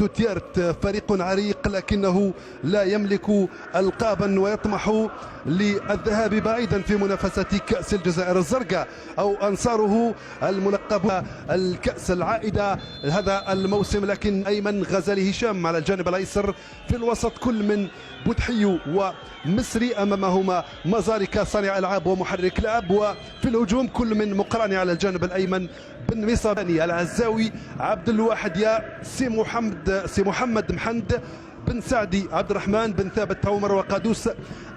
توتيارت فريق عريق لكنه لا يملك ألقابا ويطمح للذهاب بعيدا في منافسة كأس الجزائر الزرقاء أو أنصاره الملقب الكأس العائدة هذا الموسم. لكن أيمن غزالي هشام على الجانب الأيسر، في الوسط كل من بودحي ومصري، أمامهما مزاركا صانع ألعاب ومحرك لعب، وفي الهجوم كل من مقراني على الجانب الأيمن بن مصاباني العزاوي عبد الواحد يا سي محمد محمد بن سعدي عبد الرحمن بن ثابت عمر وقادوس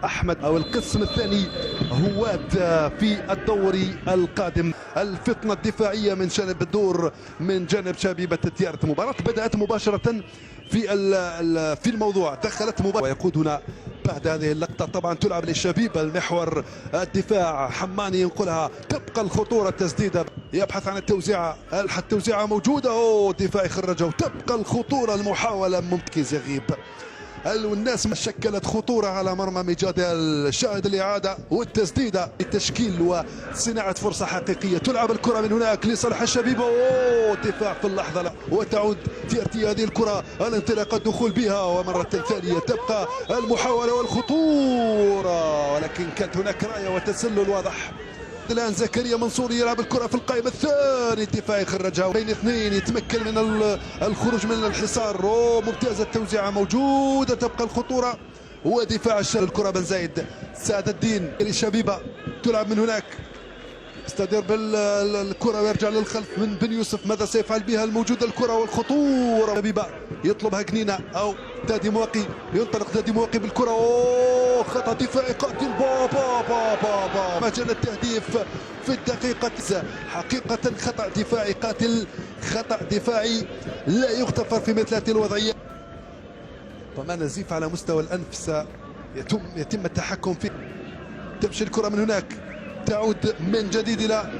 احمد. او القسم الثاني هوات في الدور القادم. الفطنه الدفاعيه من جانب الدور من جانب شبيبه تيارت. مباراه بدات مباشره في الموضوع، دخلت مباراه ويقودنا بعد هذه اللقطه. طبعا تلعب للشبيبه المحور الدفاع، حماني ينقلها، تبقى الخطوره، التسديده يبحث عن التوزيعه، التوزيعه موجوده، دفاعي خرجه، وتبقى الخطوره، المحاوله ممتاز يغيب. الناس شكلت خطوره على مرمى مجادل، شاهد الاعاده والتسديده للتشكيل وصناعه فرصه حقيقيه. تلعب الكره من هناك لصالح الشبيبه، دفاع في اللحظه، وتعود تيرتي هذه الكره، الانطلاقه، الدخول بها، ومره ثانيه تبقى المحاوله والخطوره، ولكن كانت هناك رايه وتسلل واضح. الان زكريا منصور يلعب الكره في القائم الثاني، الدفاع يخرجها بين اثنين، يتمكن من الخروج من الحصار. ممتازه التوزيعه موجوده، تبقى الخطوره ودفاع الكره. بن زايد سعد الدين للشبيبه، تلعب من هناك، استدير بالكره ويرجع للخلف من بن يوسف، ماذا سيفعل بها؟ الموجوده الكره والخطوره. شبيبه يطلبها جنينه او دادي مواقي، ينطلق دادي مواقي بالكره، خطا دفاعي قاتل، مجال التهديف في الدقيقه. حقيقه خطا دفاعي قاتل، خطا دفاعي لا يغتفر في مثل هذه الوضعيه. طبعا نزيف على مستوى الانف يتم التحكم فيه. تمشي الكره من هناك، تعود من جديد الى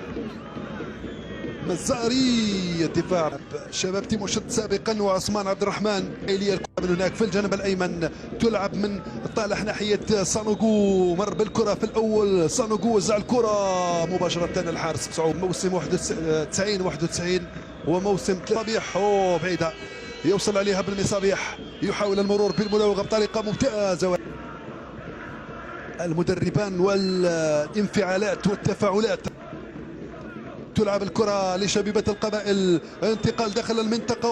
مزاري، الدفاع شباب تيموشت سابقا وعثمان عبد الرحمن. الكره من هناك في الجانب الايمن، تلعب من طالح ناحيه صانوغو، مر بالكره في الاول، صانوغو وزع الكره مباشره الحارس بصعوبه. موسم 91 وموسم صبيح، بعيده، يوصل عليها بالمصابيح، يحاول المرور بالمراوغه بطريقه ممتازه. المدربان والانفعالات والتفاعلات. تلعب الكرة لشبيبة القبائل، انتقال داخل المنطقة،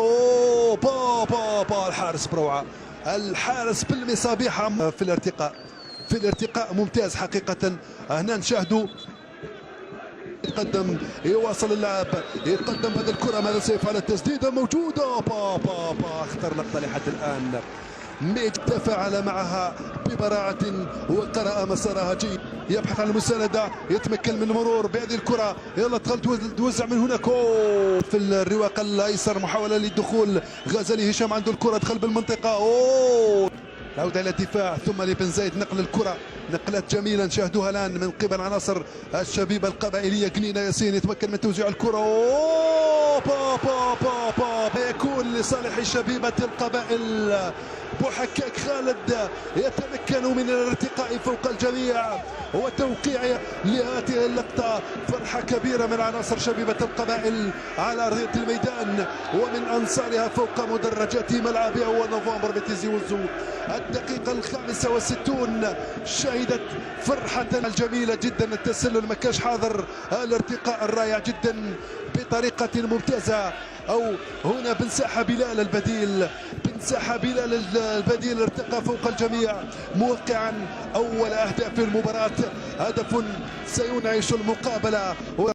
الحارس بروعة، الحارس بالمصابيح في الارتقاء ممتاز حقيقة. هنا نشاهدوا يقدم، يواصل اللعب، يقدم هذه الكرة، ماذا سيفعل؟ التسديدة موجودة، اختار لقطة لحد الآن، تفاعل معها ببراعة وقرأ مسارها جيد، يبحث عن المساندة، يتمكن من المرور بهذه الكرة، يلا دخل توزع من هناك، في الرواق الأيسر، محاولة للدخول، غزالي هشام عنده الكرة، دخل بالمنطقة، العودة إلى الدفاع، ثم لبن زايد نقل الكرة، نقلات جميلة نشاهدوها الآن من قبل عناصر الشبيبة القبائلية. جنينة ياسين يتمكن من توزيع الكرة، يكون لصالح شبيبة القبائل. بوحكاك خالد يتمكن من الارتقاء فوق الجميع وتوقيع لهذه اللقطة. فرحة كبيرة من عناصر شبيبة القبائل على أرضية الميدان ومن أنصارها فوق مدرجات ملعبها ونوفمبر بتيزي وزو. الدقيقة 65 شهدت فرحة الجميلة جدا، التسلل ما كانش حاضر، الارتقاء الرائع جدا بطريقة ممتازة. أو هنا بن ساحة بلال البديل، البديل ارتقى فوق الجميع موقعا أول أهداف المباراة، هدف سينعش المقابلة.